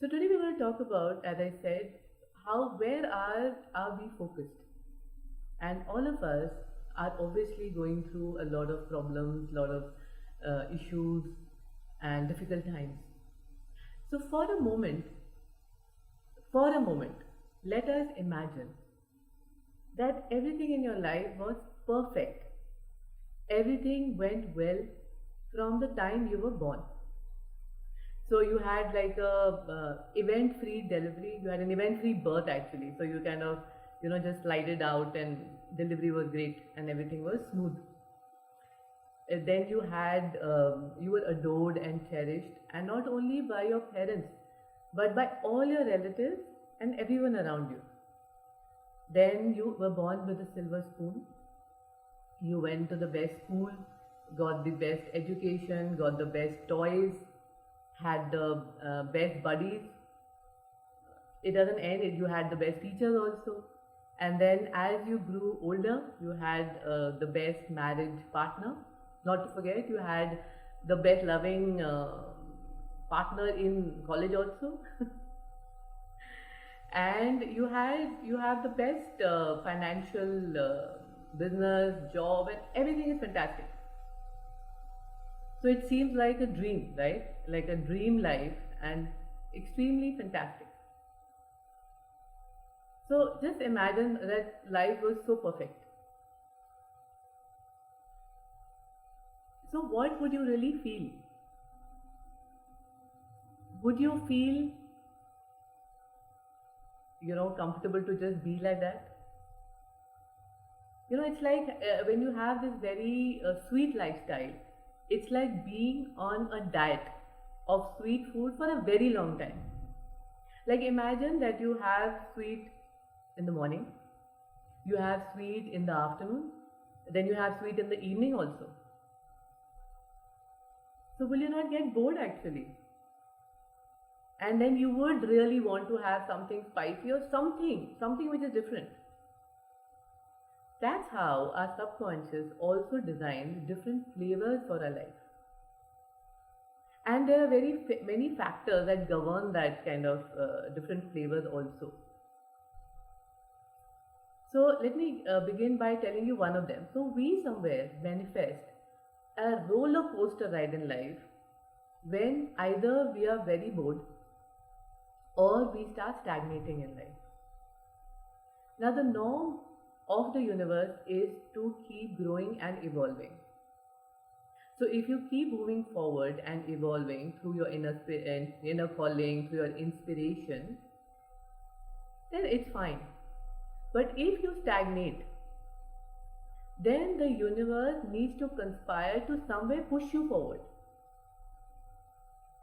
So today we're going to talk about, as I said, where are we focused? And all of us are obviously going through a lot of problems, lot of issues, and difficult times. So for a moment, let us imagine that everything in your life was perfect. Everything went well from the time you were born. So you had like a event-free delivery. You had an event-free birth actually. So you kind of just slide it out, and delivery was great, and everything was smooth. Then you were adored and cherished, and not only by your parents, but by all your relatives and everyone around you. Then you were born with a silver spoon. You went to the best school, got the best education, got the best toys, had the best buddies. It doesn't end, you had the best teachers also. And then as you grew older, you had the best marriage partner. Not to forget, you had the best loving partner in college also. And you have the best financial business, job, and everything is fantastic. So it seems like a dream, right? Like a dream life, and extremely fantastic. So just imagine that life was so perfect. So what would you really feel? Would you feel, comfortable to just be like that? It's like when you have this very sweet lifestyle, it's like being on a diet of sweet food for a very long time. Like imagine that you have sweet in the morning, you have sweet in the afternoon, then you have sweet in the evening also. So will you not get bored actually? And then you would really want to have something spicy or something which is different. That's how our subconscious also designs different flavors for our life. And there are many factors that govern that kind of different flavors also. So let me begin by telling you one of them. So we somewhere manifest a roller coaster ride in life when either we are very bored or we start stagnating in life. Now the norm of the universe is to keep growing and evolving. So if you keep moving forward and evolving through your inner calling, through your inspiration, then it's fine. But if you stagnate, then the universe needs to conspire to somewhere push you forward.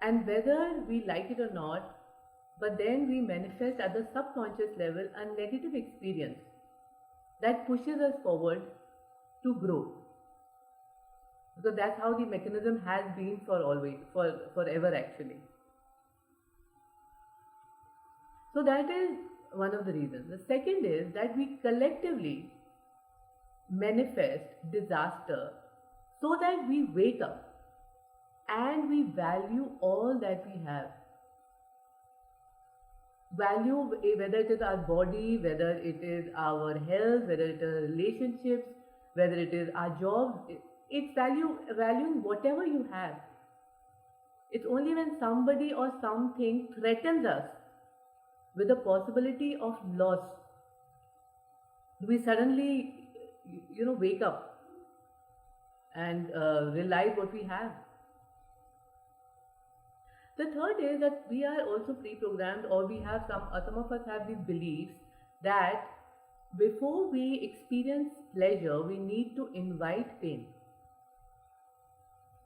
And whether we like it or not, but then we manifest at the subconscious level a negative experience that pushes us forward to grow, because that's how the mechanism has been forever actually. So that is one of the reasons. The second is that we collectively manifest disaster so that we wake up and we value all that we have. Value whether it is our body, whether it is our health, whether it is relationships, whether it is our jobs. It's valuing whatever you have. It's only when somebody or something threatens us with the possibility of loss do we suddenly wake up and realize what we have. The third is that we are also pre-programmed, or we have some of us have these beliefs that before we experience pleasure, we need to invite pain.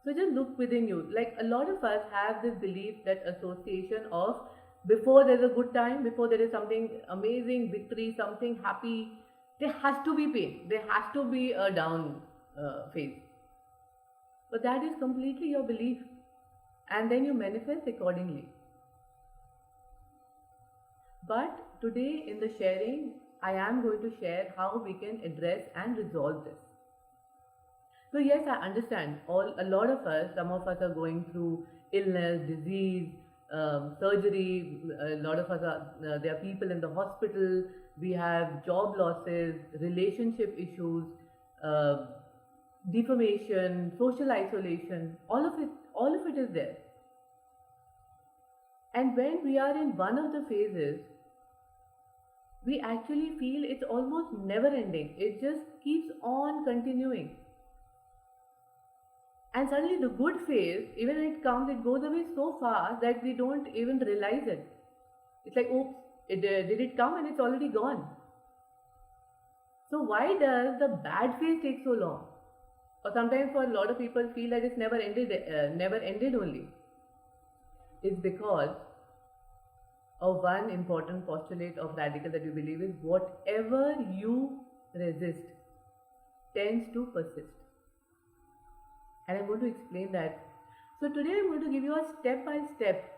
So just look within you. Like a lot of us have this belief, that association of before there's a good time, before there is something amazing, victory, something happy, there has to be pain. There has to be a down phase. But that is completely your belief. And then you manifest accordingly. But today in the sharing, I am going to share how we can address and resolve this. So yes, I understand a lot of us, some of us are going through illness, disease, surgery. A lot of us are, there are people in the hospital. We have job losses, relationship issues, uh, defamation, social isolation. All of it is there. And when we are in one of the phases, we actually feel it's almost never ending. It just keeps on continuing. And suddenly the good phase, even when it comes, it goes away so fast that we don't even realize it. It's like, oops, did it come and it's already gone. So why does the bad phase take so long? Or sometimes for a lot of people feel that it's never ended only. It's because of one important postulate of Redikall that we believe is whatever you resist tends to persist. And I'm going to explain that. So today I'm going to give you a step-by-step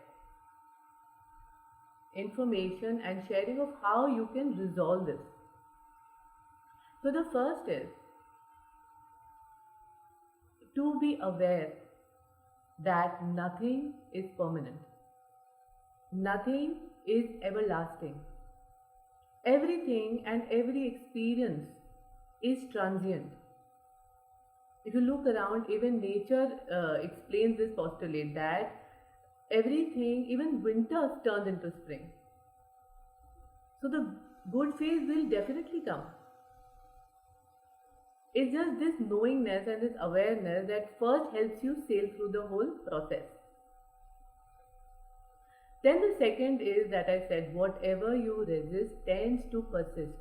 information and sharing of how you can resolve this. So the first is to be aware that nothing is permanent. Nothing is everlasting. Everything and every experience is transient. If you look around, even nature explains this postulate that everything, even winter turns into spring. So the good phase will definitely come. It's just this knowingness and this awareness that first helps you sail through the whole process. Then the second is that I said, whatever you resist tends to persist.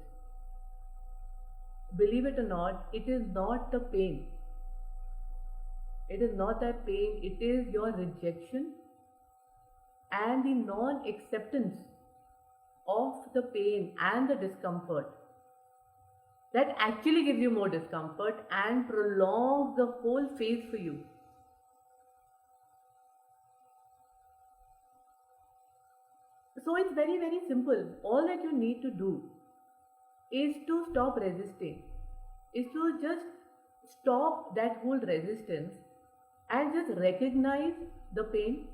Believe it or not, it is not the pain. It is not that pain, it is your rejection and the non-acceptance of the pain and the discomfort that actually gives you more discomfort and prolongs the whole phase for you. So it's very, very simple. All that you need to do is to stop resisting, is to just stop that whole resistance and just recognize the pain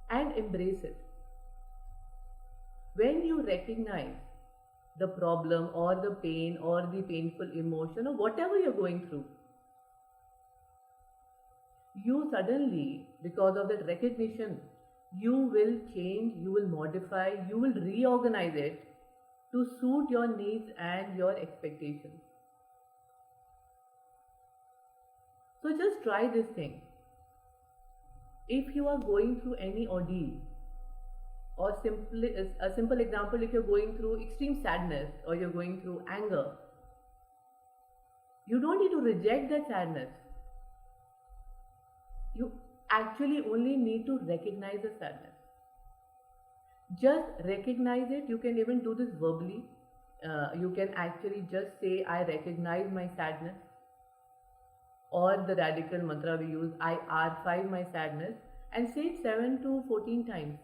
and embrace it. When you recognize the problem or the pain or the painful emotion or whatever you're going through, you suddenly, because of that recognition, you will change, you will modify, you will reorganize it to suit your needs and your expectations. So just try this thing. If you are going through any ordeal, or a simple example, if you're going through extreme sadness or you're going through anger, you don't need to reject that sadness. You actually only need to recognize the sadness. Just recognize it. You can even do this verbally. You can actually just say, I recognize my sadness. Or the Redikall mantra we use, I R5 my sadness, and say it 7 to 14 times.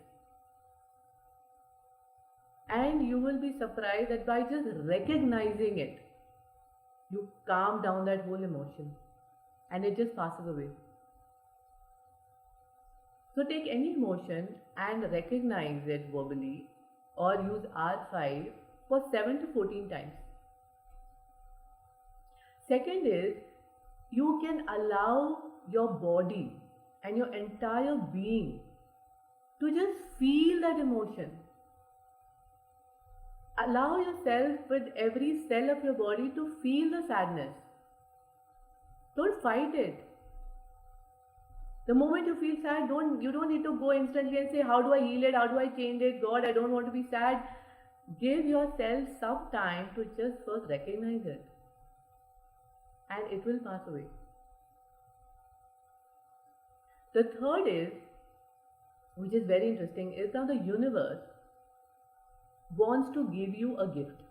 And you will be surprised that by just recognizing it, you calm down that whole emotion and it just passes away. So take any emotion and recognize it verbally or use R5 for 7 to 14 times. Second is, you can allow your body and your entire being to just feel that emotion. Allow yourself with every cell of your body to feel the sadness. Don't fight it. The moment you feel sad, you don't need to go instantly and say, how do I heal it? How do I change it? God, I don't want to be sad. Give yourself some time to just first recognize it. And it will pass away. The third is, which is very interesting, is now the universe wants to give you a gift.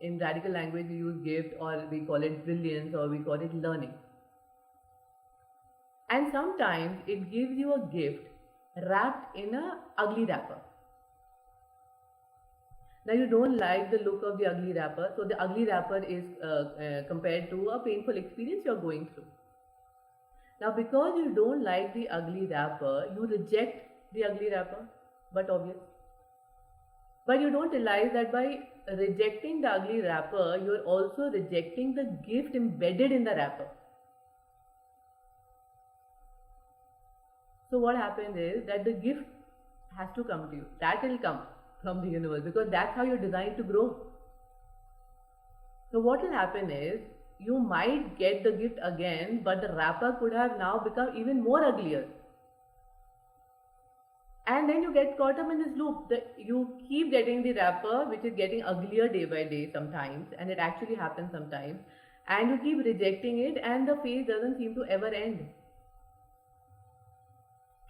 In Redikall language we use gift, or we call it brilliance, or we call it learning. And sometimes it gives you a gift wrapped in an ugly wrapper. Now you don't like the look of the ugly wrapper, so the ugly wrapper is compared to a painful experience you're going through. Now, because you don't like the ugly wrapper, you reject the ugly wrapper, but obvious. But you don't realize that by rejecting the ugly wrapper, you're also rejecting the gift embedded in the wrapper. So what happens is that the gift has to come to you. That will come from the universe because that's how you're designed to grow. So what will happen is you might get the gift again, but the wrapper could have now become even more uglier. And then you get caught up in this loop. You keep getting the wrapper, which is getting uglier day by day sometimes, and it actually happens sometimes. And you keep rejecting it, and the phase doesn't seem to ever end.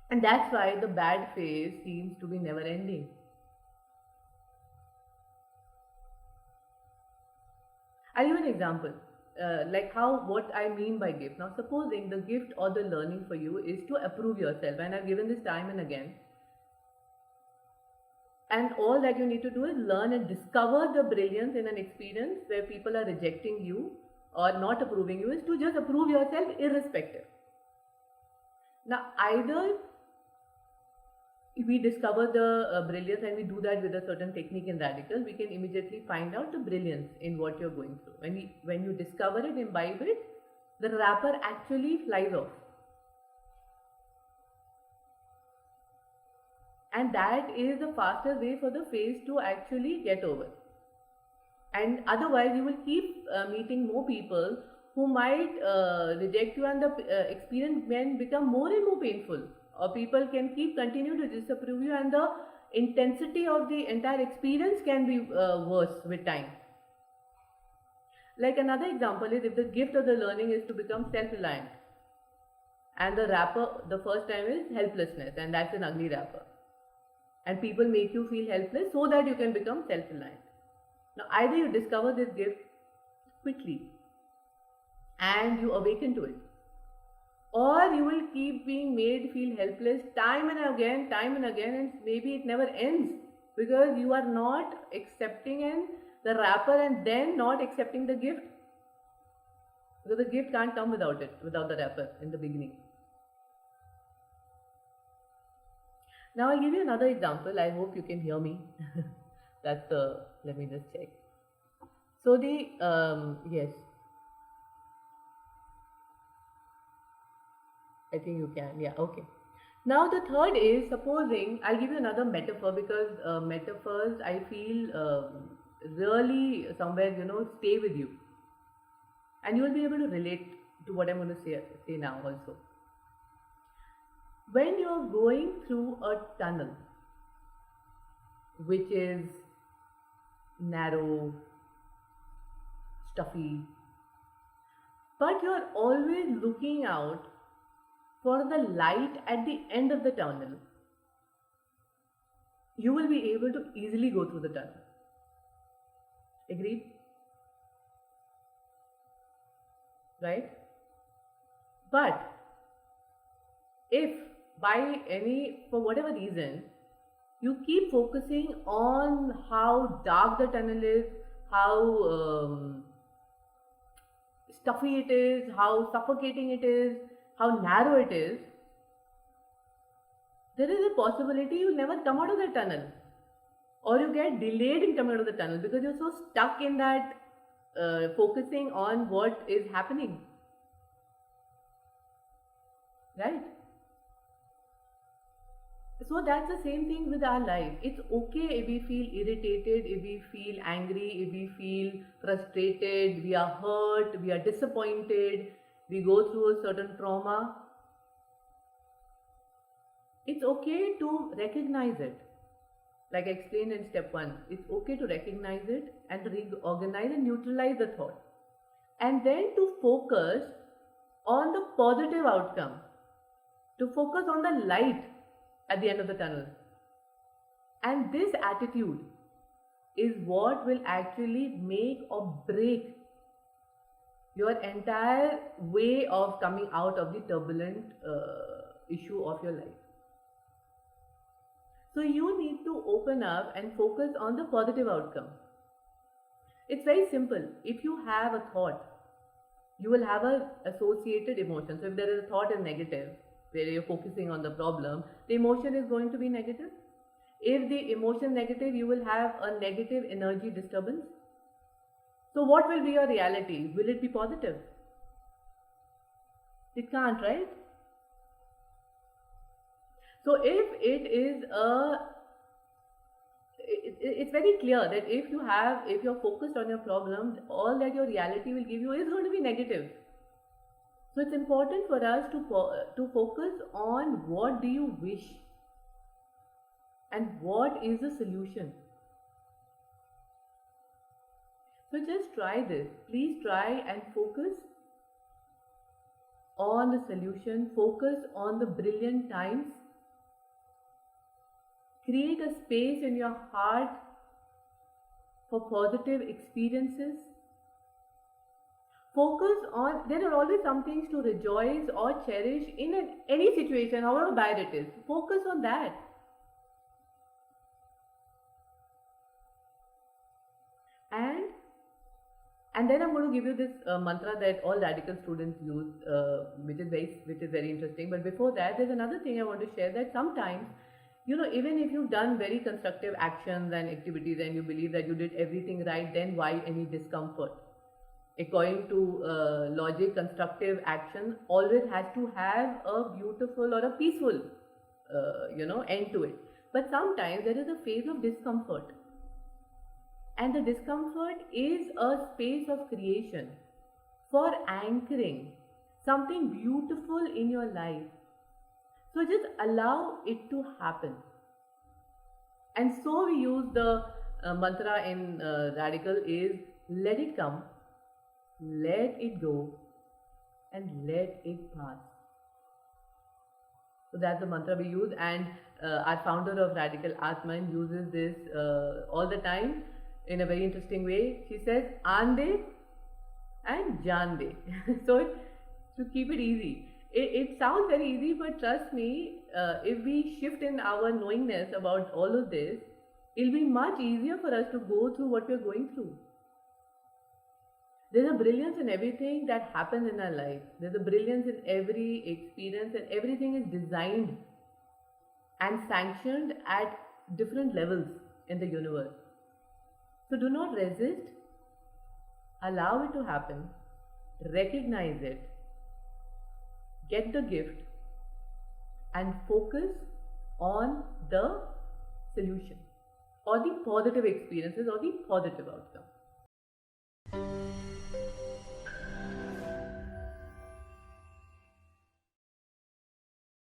And that's why the bad phase seems to be never ending. I'll give an example, like what I mean by gift. Now, supposing the gift or the learning for you is to approve yourself, and I've given this time and again. And all that you need to do is learn and discover the brilliance in an experience where people are rejecting you or not approving you, is to just approve yourself irrespective. Now, either we discover the brilliance, and we do that with a certain technique in Redikall, we can immediately find out the brilliance in what you're going through. When you discover it, imbibe it, the wrapper actually flies off. And that is the fastest way for the phase to actually get over. And otherwise, you will keep meeting more people who might reject you, and the experience can become more and more painful. Or people can continue to disapprove you, and the intensity of the entire experience can be worse with time. Like another example is if the gift of the learning is to become self-reliant, and the wrapper the first time is helplessness, and that's an ugly wrapper. And people make you feel helpless so that you can become self-reliant. Now, either you discover this gift quickly and you awaken to it, or you will keep being made feel helpless time and again, and maybe it never ends because you are not accepting the wrapper and then not accepting the gift. Because the gift can't come without the wrapper in the beginning. Now I'll give you another example. I hope you can hear me. Let me just check. So yes. I think you can, yeah, okay. Now the third is, supposing, I'll give you another metaphor because metaphors I feel really somewhere, stay with you. And you will be able to relate to what I'm going to say now also. When you're going through a tunnel, which is narrow, stuffy, but you're always looking out for the light at the end of the tunnel, you will be able to easily go through the tunnel. Agreed? Right? But if for whatever reason, you keep focusing on how dark the tunnel is, how stuffy it is, how suffocating it is, how narrow it is, there is a possibility you'll never come out of the tunnel, or you get delayed in coming out of the tunnel because you're so stuck in that focusing on what is happening. Right? So that's the same thing with our life. It's okay if we feel irritated, if we feel angry, if we feel frustrated, we are hurt, we are disappointed, we go through a certain trauma. It's okay to recognize it. Like I explained in step 1, it's okay to recognize it and reorganize and neutralize the thought. And then to focus on the positive outcome, to focus on the light at the end of the tunnel. And this attitude is what will actually make or break your entire way of coming out of the turbulent issue of your life. So you need to open up and focus on the positive outcome. It's very simple. If you have a thought you will have a associated emotion. So if there is a thought is negative, where you're focusing on the problem, the emotion is going to be negative. If the emotion negative, you will have a negative energy disturbance. So what will be your reality? Will it be positive? It can't, right? So if it is it's very clear that if you're focused on your problem, all that your reality will give you is going to be negative. So it's important for us to focus on what do you wish and what is the solution. So just try this. Please try and focus on the solution, focus on the brilliant times. Create a space in your heart for positive experiences. Focus on, there are always some things to rejoice or cherish in any situation, however bad it is. Focus on that. And then I'm going to give you this mantra that all Redikall students use, which is very interesting. But before that, there's another thing I want to share, that sometimes, even if you've done very constructive actions and activities and you believe that you did everything right, then why any discomfort? According to logic, constructive action always has to have a beautiful or a peaceful, end to it. But sometimes there is a phase of discomfort. And the discomfort is a space of creation for anchoring something beautiful in your life. So just allow it to happen. And so we use the mantra in Redikall is let it come, let it go, and let it pass. So that's the mantra we use, and our founder of Redikall, Aatmn, uses this all the time in a very interesting way. She says, "Aan de and jaan de." So to keep it easy. It sounds very easy, but trust me, if we shift in our knowingness about all of this, it'll be much easier for us to go through what we're going through. There's a brilliance in everything that happens in our life. There's a brilliance in every experience, and everything is designed and sanctioned at different levels in the universe. So do not resist, allow it to happen, recognize it, get the gift, and focus on the solution or the positive experiences or the positive outcome.